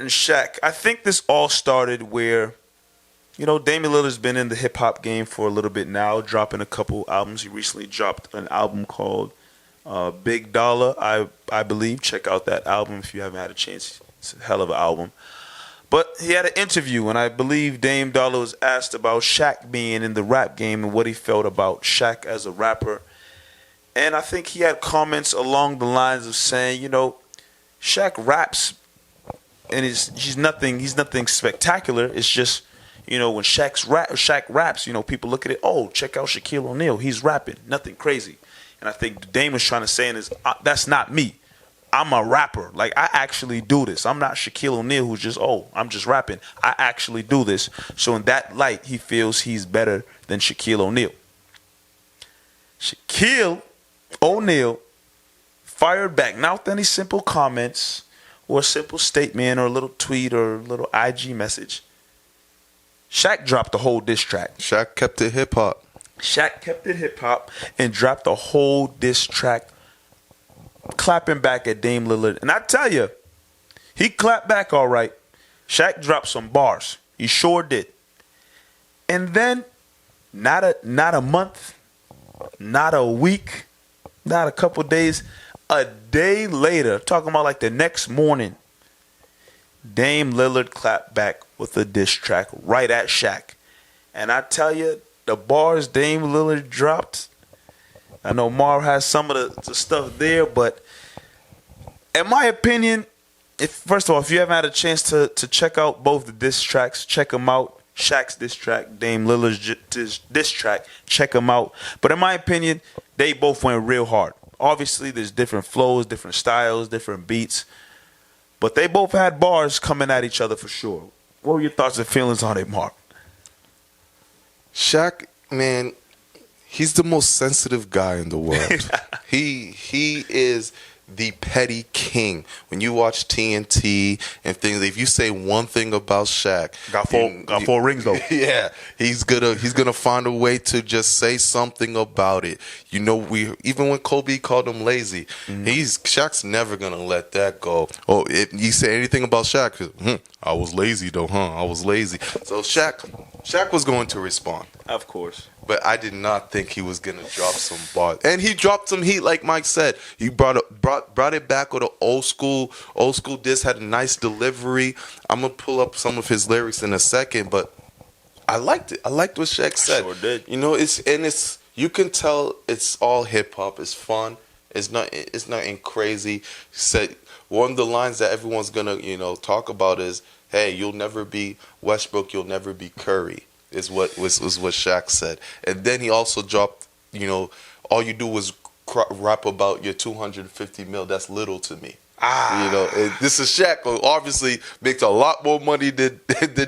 and Shaq, I think this all started where, Damian Lillard's been in the hip hop game for a little bit now, dropping a couple albums. He recently dropped an album called Big Dollar, I believe. Check out that album if you haven't had a chance. It's a hell of an album. But he had an interview, and I believe Dame Dollar was asked about Shaq being in the rap game and what he felt about Shaq as a rapper. And I think he had comments along the lines of saying, Shaq raps, and he's nothing spectacular. It's just, when Shaq raps, people look at it, oh, check out Shaquille O'Neal. He's rapping. Nothing crazy. And I think Dame was trying to say is, that's not me. I'm a rapper. Like, I actually do this. I'm not Shaquille O'Neal who's just, I'm just rapping. I actually do this. So in that light, he feels he's better than Shaquille O'Neal. Shaquille O'Neal fired back. Not with any simple comments or a simple statement or a little tweet or a little IG message. Shaq dropped the whole diss track. Shaq kept it hip-hop. Shaq kept it hip-hop and dropped the whole diss track, clapping back at Dame Lillard. And I tell you, he clapped back all right. Shaq dropped some bars. He sure did. And then, not a month, not a week, not a couple days, a day later, talking about like the next morning, Dame Lillard clapped back with a diss track right at Shaq. And I tell you, the bars Dame Lillard dropped, I know Marv has some of the stuff there, but in my opinion, first of all, if you haven't had a chance to check out both the diss tracks, check them out. Shaq's diss track, Dame Lillard's diss track, check them out. But in my opinion, they both went real hard. Obviously, there's different flows, different styles, different beats, but they both had bars coming at each other for sure. What were your thoughts and feelings on it, Mark? Shaq, man, he's the most sensitive guy in the world. He is the petty king. When you watch TNT and things, if you say one thing about Shaq, got four rings though. Yeah, he's gonna find a way to just say something about it. Even when Kobe called him lazy, Shaq's never gonna let that go. Oh, if you say anything about Shaq, I was lazy though, I was lazy. So Shaq was going to respond. Of course. But I did not think he was gonna drop some bars, and he dropped some heat, like Mike said. He brought it back with an old school diss. Had a nice delivery. I'm gonna pull up some of his lyrics in a second, but I liked it. I liked what Shaq said. Sure did. It's you can tell it's all hip hop. It's fun. It's nothing crazy. He said one of the lines that everyone's gonna talk about is, "Hey, you'll never be Westbrook. You'll never be Curry." Is what Shaq said. And then he also dropped, all you do was rap about your 250 mil. That's little to me. And this is Shaq, who obviously makes a lot more money than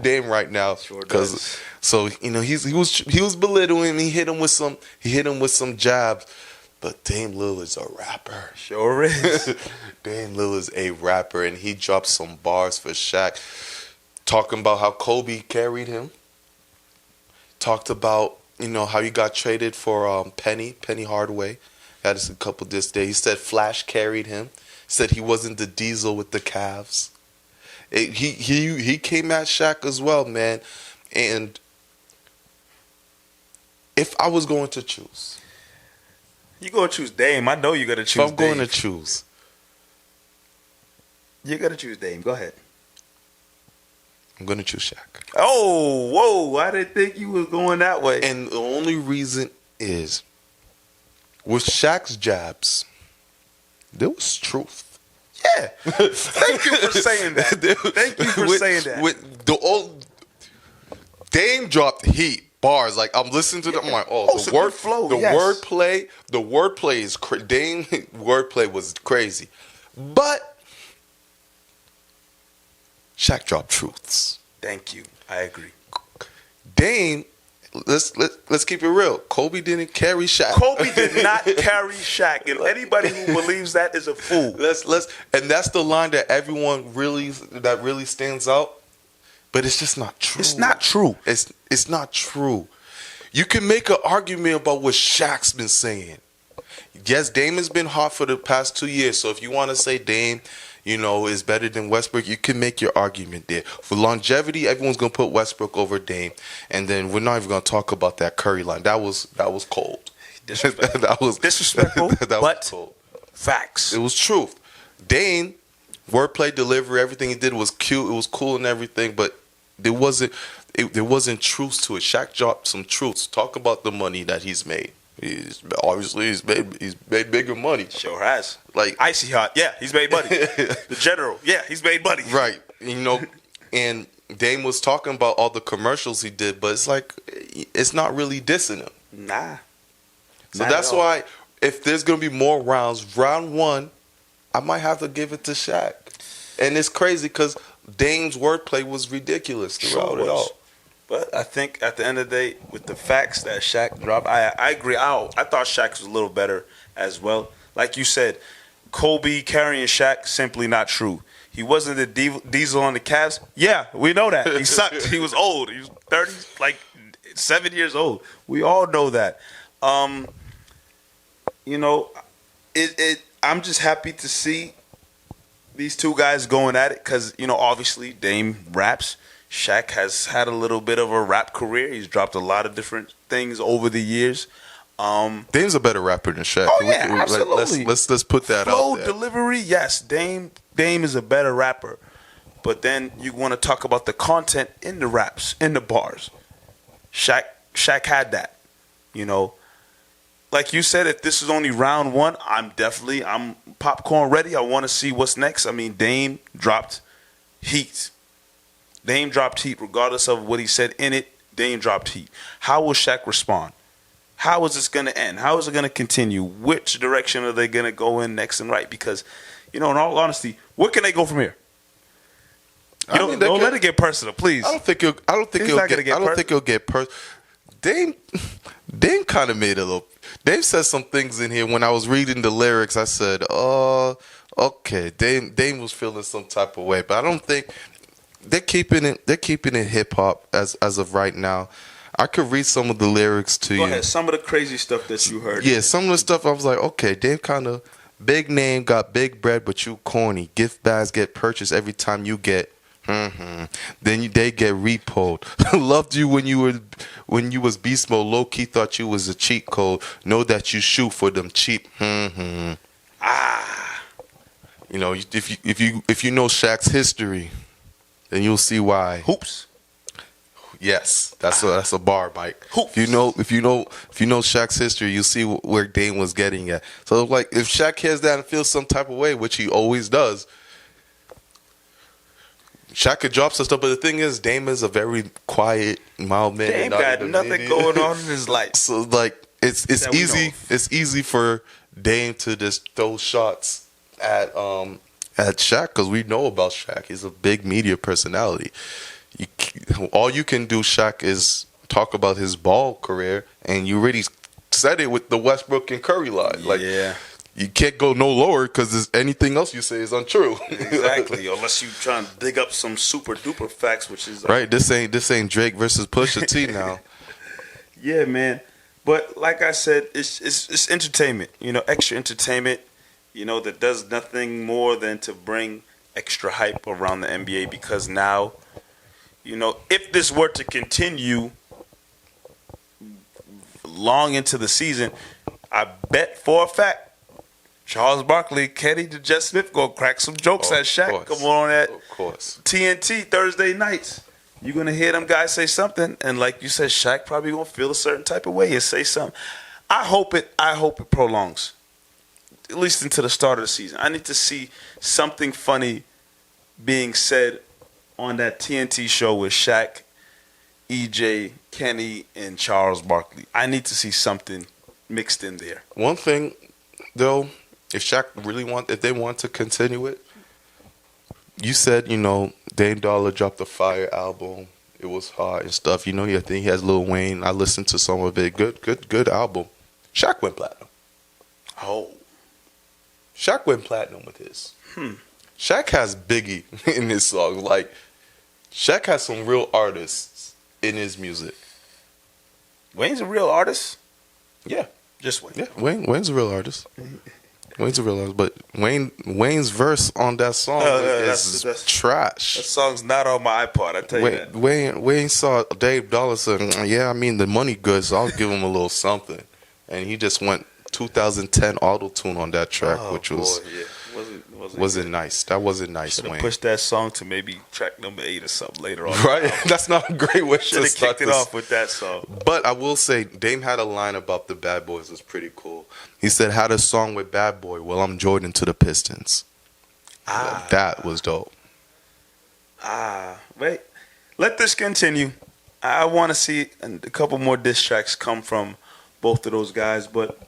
Dame right now. Sure does. So he was belittling him. He hit him with some jabs. But Dame Lillard's a rapper. Sure is. Dame Lillard's a rapper, and he dropped some bars for Shaq, talking about how Kobe carried him. Talked about, how he got traded for Penny Hardaway. Had a couple this day. He said Flash carried him. Said he wasn't the Diesel with the Cavs. He came at Shaq as well, man. And if I was going to choose. You're going to choose Dame. I know you're going to choose Dame. If I'm going to choose. You're going to choose Dame. Go ahead. I'm going to choose Shaq. Oh, whoa. I didn't think you was going that way. And the only reason is, with Shaq's jabs, there was truth. Yeah. Thank you for saying that. Thank you for saying that. With the old Dame dropped heat. Bars, like I'm listening to them, I'm like, the word flow, the wordplay is Dame wordplay was crazy, but Shaq dropped truths. Thank you, I agree. Let's keep it real. Kobe didn't carry Shaq. Kobe did not carry Shaq, and anybody who believes that is a fool. And that's the line that everyone really stands out. But it's just not true. It's not true. It's not true. You can make an argument about what Shaq's been saying. Yes, Dame has been hot for the past 2 years. So if you want to say Dame, is better than Westbrook, you can make your argument there. For longevity, everyone's gonna put Westbrook over Dame, and then we're not even gonna talk about that Curry line. That was cold. Disrespectful. That was disrespectful, that was but cold. facts. It was truth. Dame, wordplay, delivery, everything he did was cute. It was cool and everything, but there wasn't truth to it. Shaq dropped some truths. Talk about the money that he's made. He's made bigger money. Sure has. Like Icy Hot, yeah, he's made money. The General, yeah, he's made money. Right. And Dame was talking about all the commercials he did, but it's like it's not really dissing him. Nah. So Not that's at all. why if there's gonna be more rounds, round one, I might have to give it to Shaq. And it's crazy because Dame's wordplay was ridiculous throughout it all. But I think at the end of the day, with the facts that Shaq dropped, I agree. I thought Shaq was a little better as well. Like you said, Kobe carrying Shaq, simply not true. He wasn't the diesel on the Cavs. Yeah, we know that. He sucked. He was old. He was 30, like 7 years old. We all know that. I'm just happy to see these two guys going at it because, obviously Dame raps. Shaq has had a little bit of a rap career. He's dropped a lot of different things over the years. Dame's a better rapper than Shaq. Oh yeah, absolutely. Let's put that Flow, out there. delivery, yes. Dame is a better rapper. But then you want to talk about the content in the raps, in the bars. Shaq had that. Like you said, if this is only round one, I'm popcorn ready. I want to see what's next. I mean, Dame dropped heat. Dame dropped heat regardless of what he said in it. Dame dropped heat. How will Shaq respond? How is this going to end? How is it going to continue? Which direction are they going to go in next and right? Because, in all honesty, where can they go from here? Don't let it get personal, please. I don't think he'll get personal. Dame kind of made a little. Dame said some things in here when I was reading the lyrics. I said, "Oh, okay." Dame was feeling some type of way, but I don't think they're keeping it hip hop as of right now. I could read some of the lyrics to you. Go ahead. Some of the crazy stuff that you heard. Yeah, some of the stuff I was like, okay, Dame kind of big name, got big bread, but you corny. Gift bags get purchased every time you get. Then they get repoed. Loved you when you was beast mode. Low key thought you was a cheat code. Know that you shoot for them cheap. If you know Shaq's history, then you'll see why. Hoops. Yes, that's a bar, Mike. Hoops. If you know Shaq's history, you'll see where Dame was getting at. So like if Shaq hears that and feels some type of way, which he always does, Shaq could drop some stuff, but the thing is, Dame is a very quiet, mild man. Dame got nothing going on in his life. So like it's easy. It's easy for Dame to just throw shots at Shaq because we know about Shaq. He's a big media personality. All you can do, Shaq, is talk about his ball career, and you already said it with the Westbrook and Curry line. Like, yeah. You can't go no lower because anything else you say is untrue. Exactly, unless you trying to dig up some super duper facts, which is right. This ain't Drake versus Pusha T now. Yeah, man. But like I said, it's entertainment. Extra entertainment. That does nothing more than to bring extra hype around the NBA because now, if this were to continue long into the season, I bet for a fact Charles Barkley, Kenny to Jet Smith gonna crack some jokes at Shaq. Come on at TNT Thursday nights. You're gonna hear them guys say something, and like you said, Shaq probably gonna feel a certain type of way and say something. I hope it prolongs, at least into the start of the season. I need to see something funny being said on that TNT show with Shaq, EJ, Kenny, and Charles Barkley. I need to see something mixed in there. One thing, though, if they want to continue it, you said, Dame Dollar dropped the Fire album. It was hot and stuff. I think he has Lil Wayne. I listened to some of it. Good album. Shaq went platinum. Oh. Shaq went platinum with his. Shaq has Biggie in his songs. Like, Shaq has some real artists in his music. Wayne's a real artist? Yeah. Just Wayne. Yeah, Wayne's a real artist. Wayne's a real artist, but Wayne's verse on that song is trash. That song's not on my iPod. I tell you that. Wayne saw Dave Dollar said, "Yeah, I mean the money good, so I'll give him a little something," and he just went 2010 auto tune on that track, which was wasn't nice. That wasn't nice. Should have Wayne pushed that song to maybe track number 8 or something later on. Right? That's not a great way Should to have start kicked it off with that song. But I will say, Dame had a line about the Bad Boys was pretty cool. He said, "Had a song with Bad Boy. Well, I'm Jordan to the Pistons." That was dope. Wait. Let this continue. I want to see a couple more diss tracks come from both of those guys, but